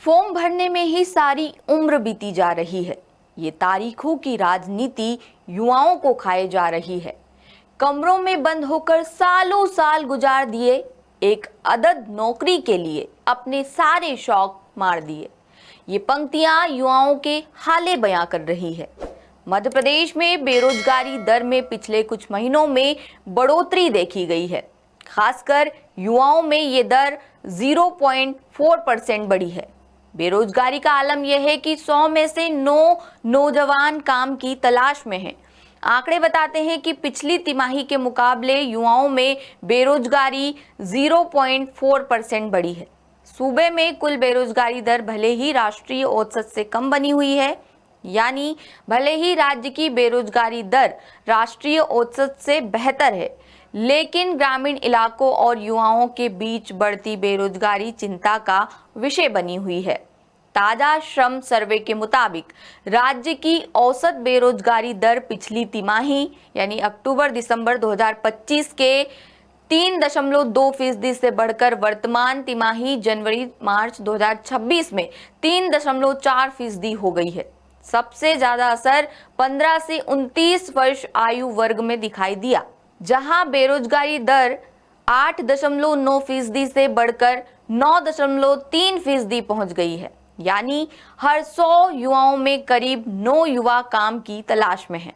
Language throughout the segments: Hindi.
फॉर्म भरने में ही सारी उम्र बीती जा रही है। ये तारीखों की राजनीति युवाओं को खाए जा रही है। कमरों में बंद होकर सालों साल गुजार दिए, एक अदद नौकरी के लिए अपने सारे शौक मार दिए। ये पंक्तियां युवाओं के हाले बयां कर रही है। मध्य प्रदेश में बेरोजगारी दर में पिछले कुछ महीनों में बढ़ोतरी देखी गई है। खासकर युवाओं में ये दर 0.4% बढ़ी है। बेरोजगारी का आलम यह है कि 100 में से 9 नौजवान काम की तलाश में हैं। आंकड़े बताते हैं कि पिछली तिमाही के मुकाबले युवाओं में बेरोजगारी 0.4% बढ़ी है। सूबे में कुल बेरोजगारी दर भले ही राष्ट्रीय औसत से कम बनी हुई है, यानी भले ही राज्य की बेरोजगारी दर राष्ट्रीय औसत से बेहतर है, लेकिन ग्रामीण इलाकों और युवाओं के बीच बढ़ती बेरोजगारी चिंता का विषय बनी हुई है। ताजा श्रम सर्वे के मुताबिक राज्य की औसत बेरोजगारी दर पिछली तिमाही यानी अक्टूबर-दिसंबर 2025 के 3.2% से बढ़कर वर्तमान तिमाही जनवरी-मार्च 2026 में 3.4% हो गई है। सबसे ज्यादा असर 15 से 29 वर्ष आयु वर्ग में दिखाई दिया, जहां बेरोजगारी दर 8.9% से बढ़कर 9.3% पहुंच गई है। यानी हर 100 युवाओं में करीब 9 युवा काम की तलाश में हैं।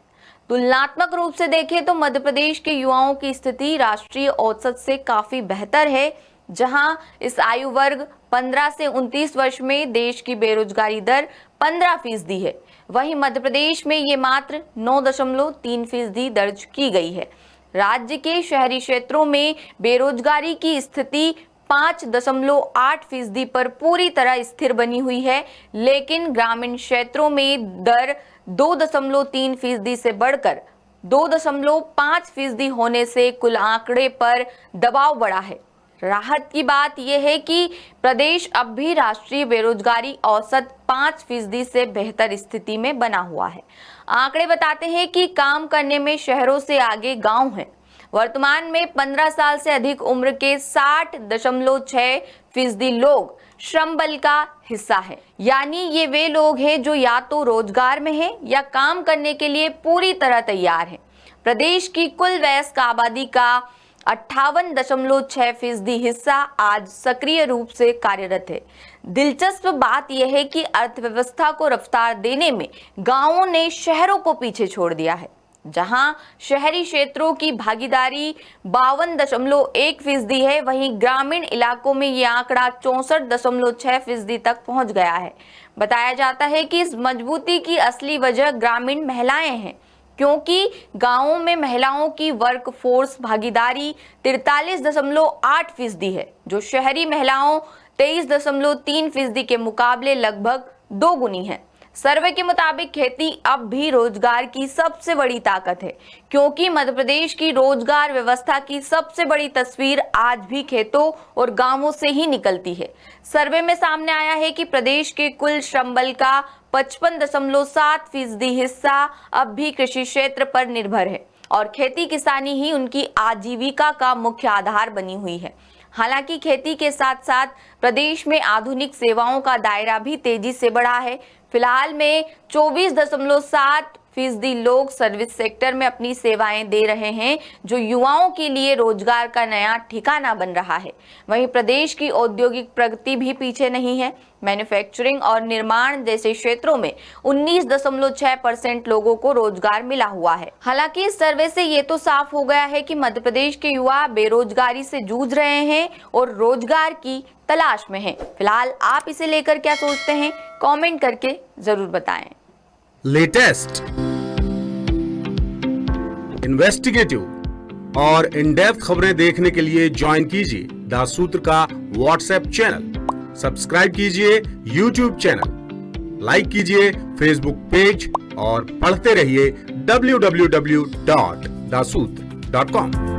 तुलनात्मक रूप से देखें तो मध्य प्रदेश के युवाओं की स्थिति राष्ट्रीय औसत से काफी बेहतर है, जहां इस आयु वर्ग 15 से 29 वर्ष में देश की बेरोजगारी दर 15% है। वहीं मध्य प्रदेश में ये मात्र 9.3% दर्ज की गई है। राज्य के शहरी क्षेत्रों में बेरोजगारी की स्थिति 5.8% पर पूरी तरह स्थिर बनी हुई है, लेकिन ग्रामीण क्षेत्रों में दर 2.3% से बढ़कर 2.5% होने से कुल आंकड़े पर दबाव बढ़ा है। राहत की बात यह है कि प्रदेश अब भी राष्ट्रीय बेरोजगारी औसत 5% से बेहतर स्थिति में बना हुआ है। आंकड़े बताते हैं कि काम करने में शहरों से आगे गांव हैं। वर्तमान में 15 साल से अधिक उम्र के 60.6% लोग श्रम बल का हिस्सा है, यानी ये वे लोग हैं जो या तो रोजगार में हैं या काम करने के लिए पूरी तरह तैयार हैं। प्रदेश की कुल वयस्क आबादी का 58.6% हिस्सा आज सक्रिय रूप से कार्यरत है। दिलचस्प बात यह है कि अर्थव्यवस्था को रफ्तार देने में गांवों ने शहरों को पीछे छोड़ दिया है, जहां शहरी क्षेत्रों की भागीदारी 52.1% है, वहीं ग्रामीण इलाकों में ये आंकड़ा 64.6% तक पहुंच गया है। बताया जाता है कि इस मजबूती की असली वजह ग्रामीण महिलाएं हैं, क्योंकि गांवों में महिलाओं की वर्कफोर्स भागीदारी 43.8% है, जो शहरी महिलाओं 23.3% के मुकाबले लगभग 2 गुनी है। सर्वे के मुताबिक खेती अब भी रोजगार की सबसे बड़ी ताकत है, क्योंकि मध्य प्रदेश की रोजगार व्यवस्था की सबसे बड़ी तस्वीर आज भी खेतों और गांवों से ही निकलती है। सर्वे में सामने आया है कि प्रदेश के कुल श्रम बल का 55.7% हिस्सा अब भी कृषि क्षेत्र पर निर्भर है और खेती किसानी ही उनकी आजीविका का मुख्य आधार बनी हुई है। हालांकि खेती के साथ साथ प्रदेश में आधुनिक सेवाओं का दायरा भी तेजी से बढ़ा है। फिलहाल में 24.7% लोग सर्विस सेक्टर में अपनी सेवाएं दे रहे हैं, जो युवाओं के लिए रोजगार का नया ठिकाना बन रहा है। वहीं प्रदेश की औद्योगिक प्रगति भी पीछे नहीं है। मैन्युफैक्चरिंग और निर्माण जैसे क्षेत्रों में 19.6% लोगों को रोजगार मिला हुआ है। हालांकि इस सर्वे से ये तो साफ हो गया है कि मध्य प्रदेश के युवा बेरोजगारी से जूझ रहे हैं और रोजगार की तलाश में हैं। फिलहाल आप इसे लेकर क्या सोचते हैं, कमेंट करके जरूर बताएं। लेटेस्ट, इन्वेस्टिगेटिव और इन डेप्थ खबरें देखने के लिए ज्वाइन कीजिए द सूत्र का व्हाट्सएप चैनल, सब्सक्राइब कीजिए यूट्यूब चैनल, लाइक कीजिए फेसबुक पेज और पढ़ते रहिए www.daसूत्र.com।